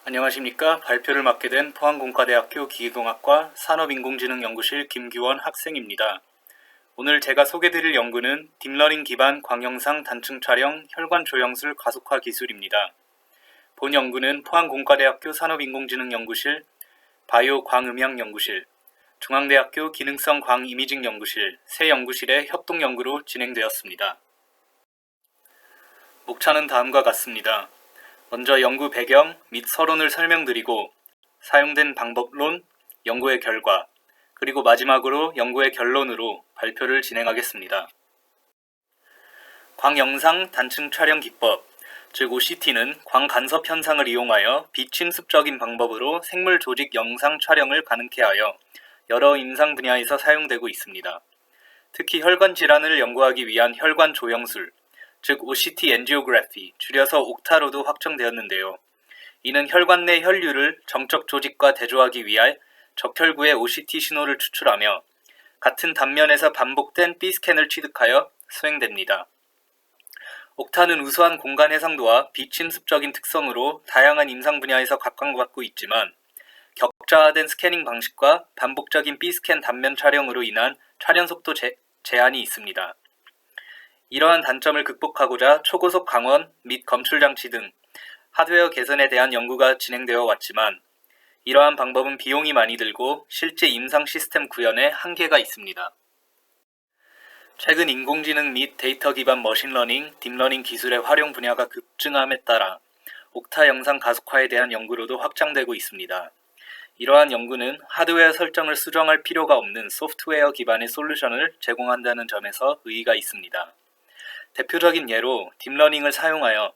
안녕하십니까. 발표를 맡게 된 포항공과대학교 기계공학과 산업인공지능연구실 김규원 학생입니다. 오늘 제가 소개드릴 연구는 딥러닝 기반 광영상 단층 촬영 혈관 조형술 가속화 기술입니다. 본 연구는 포항공과대학교 산업인공지능연구실, 바이오 광음향연구실, 중앙대학교 기능성 광이미징 연구실 세 연구실의 협동 연구로 진행되었습니다. 목차는 다음과 같습니다. 먼저 연구 배경 및 서론을 설명드리고 사용된 방법론, 연구의 결과, 그리고 마지막으로 연구의 결론으로 발표를 진행하겠습니다. 광영상 단층 촬영 기법, 즉 OCT는 광간섭 현상을 이용하여 비침습적인 방법으로 생물 조직 영상 촬영을 가능케 하여 여러 임상 분야에서 사용되고 있습니다. 특히 혈관 질환을 연구하기 위한 혈관 조형술, 즉 OCT 엔지오그래피, 줄여서 옥타로도 확정되었는데요. 이는 혈관 내 혈류를 정적 조직과 대조하기 위해 적혈구의 OCT 신호를 추출하며 같은 단면에서 반복된 B스캔을 취득하여 수행됩니다. 옥타는 우수한 공간 해상도와 비침습적인 특성으로 다양한 임상 분야에서 각광받고 있지만 격자화된 스캐닝 방식과 반복적인 B스캔 단면 촬영으로 인한 촬영 속도 제한이 있습니다. 이러한 단점을 극복하고자 초고속 강원 및 검출 장치 등 하드웨어 개선에 대한 연구가 진행되어 왔지만 이러한 방법은 비용이 많이 들고 실제 임상 시스템 구현에 한계가 있습니다. 최근 인공지능 및 데이터 기반 머신러닝, 딥러닝 기술의 활용 분야가 급증함에 따라 옥타 영상 가속화에 대한 연구로도 확장되고 있습니다. 이러한 연구는 하드웨어 설정을 수정할 필요가 없는 소프트웨어 기반의 솔루션을 제공한다는 점에서 의의가 있습니다. 대표적인 예로 딥러닝을 사용하여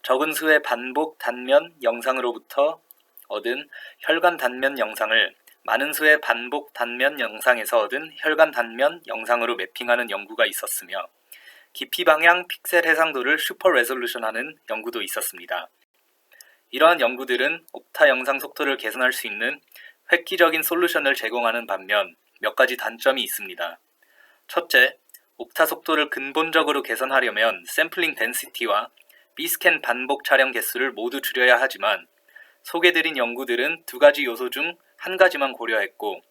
적은 수의 반복 단면 영상으로부터 얻은 혈관 단면 영상을 많은 수의 반복 단면 영상에서 얻은 혈관 단면 영상으로 매핑하는 연구가 있었으며 깊이 방향 픽셀 해상도를 슈퍼 레졸루션하는 연구도 있었습니다. 이러한 연구들은 옥타 영상 속도를 개선할 수 있는 획기적인 솔루션을 제공하는 반면 몇 가지 단점이 있습니다. 첫째, 옥타 속도를 근본적으로 개선하려면 샘플링 덴시티와 B스캔 반복 촬영 개수를 모두 줄여야 하지만 소개드린 연구들은 두 가지 요소 중 한 가지만 고려했고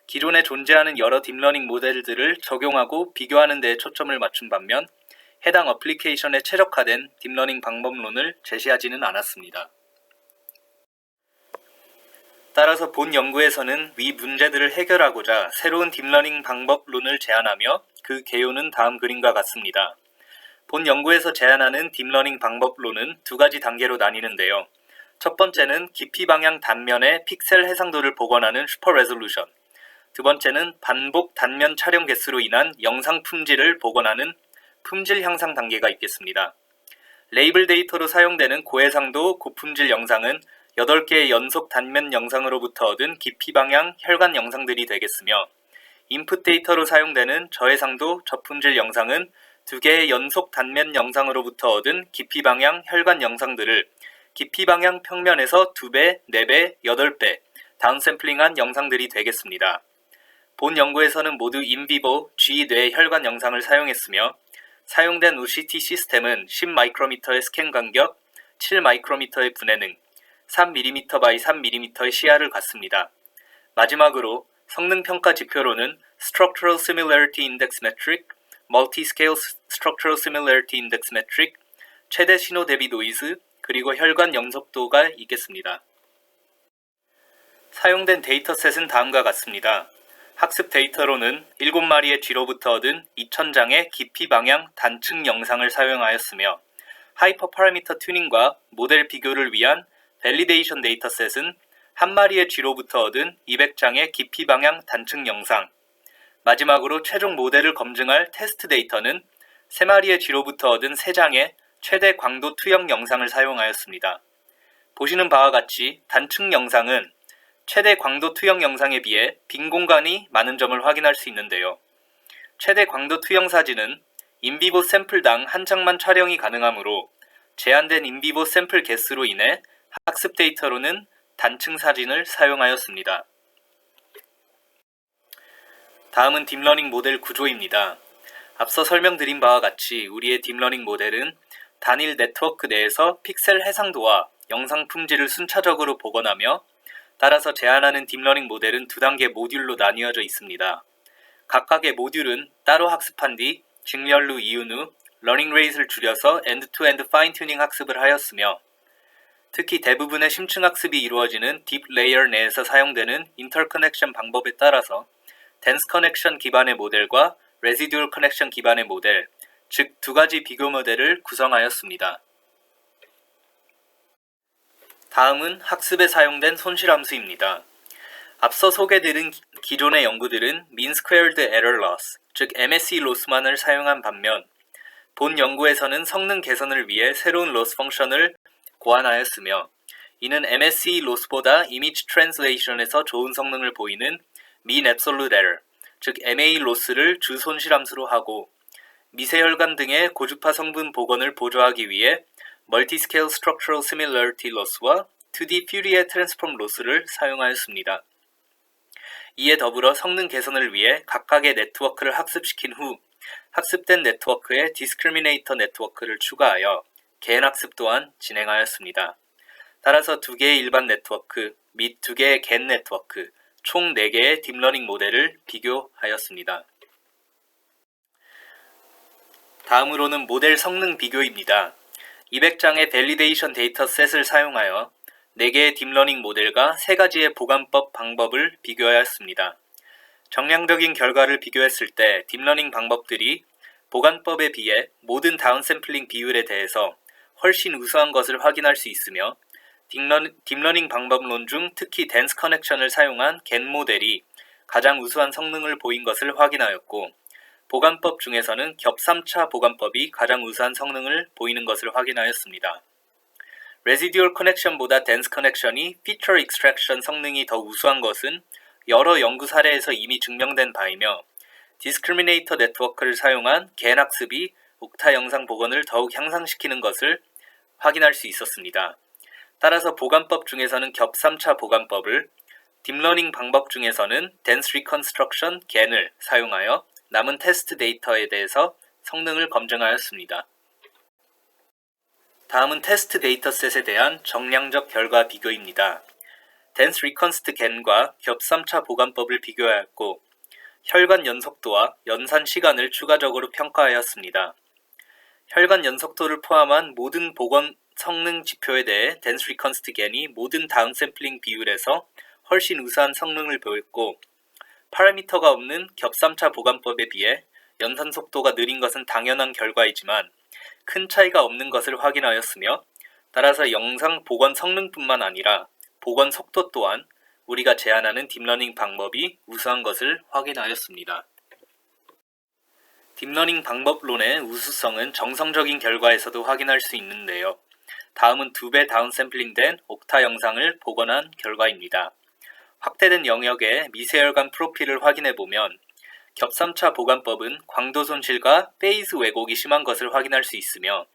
기존에 존재하는 여러 딥러닝 모델들을 적용하고 비교하는 데에 초점을 맞춘 반면 해당 어플리케이션에 최적화된 딥러닝 방법론을 제시하지는 않았습니다. 따라서 본 연구에서는 위 문제들을 해결하고자 새로운 딥러닝 방법론을 제안하며 그 개요는 다음 그림과 같습니다. 본 연구에서 제안하는 딥러닝 방법론은 두 가지 단계로 나뉘는데요. 첫 번째는 깊이 방향 단면의 픽셀 해상도를 복원하는 슈퍼 레졸루션, 두 번째는 반복 단면 촬영 개수로 인한 영상 품질을 복원하는 품질 향상 단계가 있겠습니다. 레이블 데이터로 사용되는 고해상도 고품질 영상은 8개의 연속 단면 영상으로부터 얻은 깊이 방향 혈관 영상들이 되겠으며 인풋 데이터로 사용되는 저해상도 저품질 영상은 2개의 연속 단면 영상으로부터 얻은 깊이 방향 혈관 영상들을 깊이 방향 평면에서 2배, 4배, 8배 다운샘플링한 영상들이 되겠습니다. 본 연구에서는 모두 인비보 G뇌 혈관 영상을 사용했으며 사용된 OCT 시스템은 10마이크로미터의 스캔 간격, 7마이크로미터의 분해능, 3mm x 3mm의 시야를 갖습니다. 마지막으로 성능평가 지표로는 Structural Similarity Index Metric, Multiscale Structural Similarity Index Metric, 최대 신호 대비 노이즈, 그리고 혈관 영속도가 있겠습니다. 사용된 데이터셋은 다음과 같습니다. 학습 데이터로는 7마리의 쥐로부터 얻은 2000장의 깊이 방향 단층 영상을 사용하였으며 하이퍼 파라미터 튜닝과 모델 비교를 위한 밸리데이션 데이터셋은 1마리의 쥐로부터 얻은 200장의 깊이 방향 단층 영상, 마지막으로 최종 모델을 검증할 테스트 데이터는 3마리의 쥐로부터 얻은 3장의 최대 광도 투영 영상을 사용하였습니다. 보시는 바와 같이 단층 영상은 최대 광도 투영 영상에 비해 빈 공간이 많은 점을 확인할 수 있는데요. 최대 광도 투영 사진은 인비보 샘플당 한 장만 촬영이 가능하므로 제한된 인비보 샘플 개수로 인해 학습 데이터로는 단층 사진을 사용하였습니다. 다음은 딥러닝 모델 구조입니다. 앞서 설명드린 바와 같이 우리의 딥러닝 모델은 단일 네트워크 내에서 픽셀 해상도와 영상 품질을 순차적으로 복원하며 따라서 제안하는 딥러닝 모델은 2단계 모듈로 나뉘어져 있습니다. 각각의 모듈은 따로 학습한 뒤 직렬로 이은 후 러닝 레이트를 줄여서 엔드-투-엔드 파인튜닝 학습을 하였으며 특히 대부분의 심층 학습이 이루어지는 딥 레이어 내에서 사용되는 인터커넥션 방법에 따라서 덴스 커넥션 기반의 모델과 레지듀얼 커넥션 기반의 모델, 즉 2가지 비교 모델을 구성하였습니다. 다음은 학습에 사용된 손실함수입니다. 앞서 소개드린 기존의 연구들은 mean squared error loss, 즉 MSE 로스만을 사용한 반면 본 연구에서는 성능 개선을 위해 새로운 로스 펑션을 고안하였으며 이는 MSE 로스보다 이미지 트랜슬레이션에서 좋은 성능을 보이는 mean absolute error, 즉 MA 로스를 주 손실함수로 하고 미세혈관 등의 고주파 성분 복원을 보조하기 위해 멀티스케일 스트럭처럴 시밀러리티 로스와 2D 퓨리에 트랜스폼 로스를 사용하였습니다. 이에 더불어 성능 개선을 위해 각각의 네트워크를 학습시킨 후 학습된 네트워크에 디스크리미네이터 네트워크를 추가하여 개인학습 또한 진행하였습니다. 따라서 2개의 일반 네트워크 및 2개의 겐 네트워크, 총 4개의 딥러닝 모델을 비교하였습니다. 다음으로는 모델 성능 비교입니다. 200장의 밸리데이션 데이터셋을 사용하여 4개의 딥러닝 모델과 3가지의 보관법 방법을 비교하였습니다. 정량적인 결과를 비교했을 때 딥러닝 방법들이 보관법에 비해 모든 다운샘플링 비율에 대해서 훨씬 우수한 것을 확인할 수 있으며 딥러닝 방법론 중 특히 덴스 커넥션을 사용한 겐 모델이 가장 우수한 성능을 보인 것을 확인하였고 보관법 중에서는 겹 3차 보관법이 가장 우수한 성능을 보이는 것을 확인하였습니다. 레지듀얼 커넥션보다 덴스 커넥션이 피처 익스트랙션 성능이 더 우수한 것은 여러 연구 사례에서 이미 증명된 바이며 디스크리미네이터 네트워크를 사용한 겐 학습이 옥타 영상 복원을 더욱 향상시키는 것을 확인할 수 있었습니다. 따라서 보관법 중에서는 겹 3차 보관법을, 딥러닝 방법 중에서는 덴스 리컨스트럭션 겐을 사용하여 남은 테스트 데이터에 대해서 성능을 검증하였습니다. 다음은 테스트 데이터셋에 대한 정량적 결과 비교입니다. 덴스 리컨스트 겐과 겹 3차 보관법을 비교하였고 혈관 연속도와 연산 시간을 추가적으로 평가하였습니다. 혈관 연속도를 포함한 모든 복원 성능 지표에 대해 덴스 리컨스트 겐이 모든 다운샘플링 비율에서 훨씬 우수한 성능을 보였고 파라미터가 없는 겹 3차 보관법에 비해 연산 속도가 느린 것은 당연한 결과이지만 큰 차이가 없는 것을 확인하였으며 따라서 영상 복원 성능뿐만 아니라 복원 속도 또한 우리가 제안하는 딥러닝 방법이 우수한 것을 확인하였습니다. 딥러닝 방법론의 우수성은 정성적인 결과에서도 확인할 수 있는데요. 다음은 2배 다운샘플링된 옥타 영상을 복원한 결과입니다. 확대된 영역의 미세혈관 프로필을 확인해보면 겹 3차 보관법은 광도 손실과 페이즈 왜곡이 심한 것을 확인할 수 있으며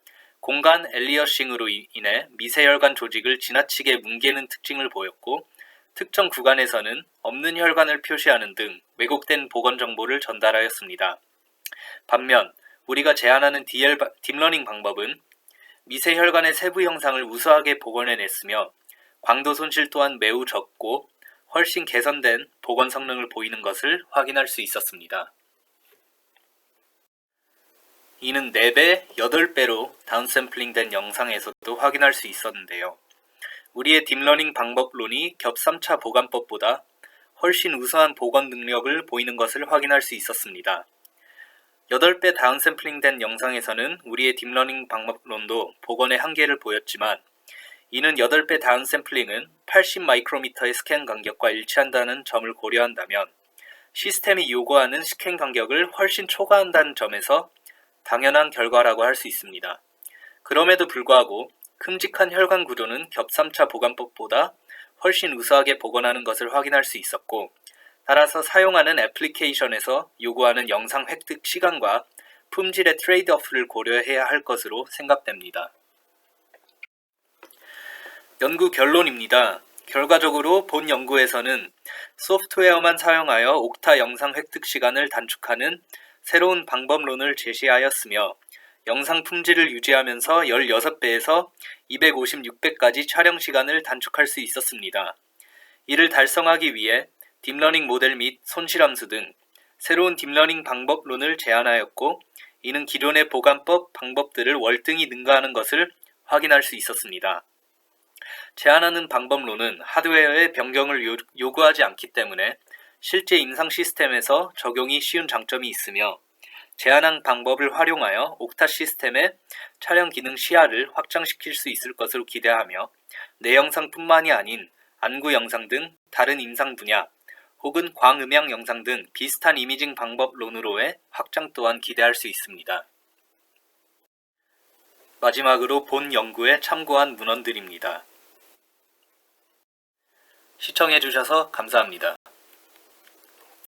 공간 엘리어싱으로 인해 미세혈관 조직을 지나치게 뭉개는 특징을 보였고 특정 구간에서는 없는 혈관을 표시하는 등 왜곡된 복원 정보를 전달하였습니다. 반면 우리가 제안하는 딥러닝 방법은 미세혈관의 세부 형상을 우수하게 복원해냈으며 광도 손실 또한 매우 적고 훨씬 개선된 복원 성능을 보이는 것을 확인할 수 있었습니다. 이는 4배, 8배로 다운샘플링된 영상에서도 확인할 수 있었는데요. 우리의 딥러닝 방법론이 겹 3차 보관법보다 훨씬 우수한 복원 능력을 보이는 것을 확인할 수 있었습니다. 8배 다운샘플링된 영상에서는 우리의 딥러닝 방법론도 복원의 한계를 보였지만 이는 8배 다운샘플링은 80 마이크로미터의 스캔 간격과 일치한다는 점을 고려한다면 시스템이 요구하는 스캔 간격을 훨씬 초과한다는 점에서 당연한 결과라고 할 수 있습니다. 그럼에도 불구하고 큼직한 혈관 구조는 겹 3차 보관법보다 훨씬 우수하게 복원하는 것을 확인할 수 있었고 따라서 사용하는 애플리케이션에서 요구하는 영상 획득 시간과 품질의 트레이드오프를 고려해야 할 것으로 생각됩니다. 연구 결론입니다. 결과적으로 본 연구에서는 소프트웨어만 사용하여 옥타 영상 획득 시간을 단축하는 새로운 방법론을 제시하였으며 영상 품질을 유지하면서 16배에서 250, 600까지 촬영 시간을 단축할 수 있었습니다. 이를 달성하기 위해 딥러닝 모델 및 손실함수 등 새로운 딥러닝 방법론을 제안하였고, 이는 기존의 보관법 방법들을 월등히 능가하는 것을 확인할 수 있었습니다. 제안하는 방법론은 하드웨어의 변경을 요구하지 않기 때문에 실제 임상 시스템에서 적용이 쉬운 장점이 있으며, 제안한 방법을 활용하여 옥타 시스템의 촬영 기능 시야를 확장시킬 수 있을 것으로 기대하며, 내 영상뿐만이 아닌 안구 영상 등 다른 임상 분야 혹은 광음향 영상 등 비슷한 이미징 방법론으로의 확장 또한 기대할 수 있습니다. 마지막으로 본 연구에 참고한 문헌들입니다. 시청해주셔서 감사합니다.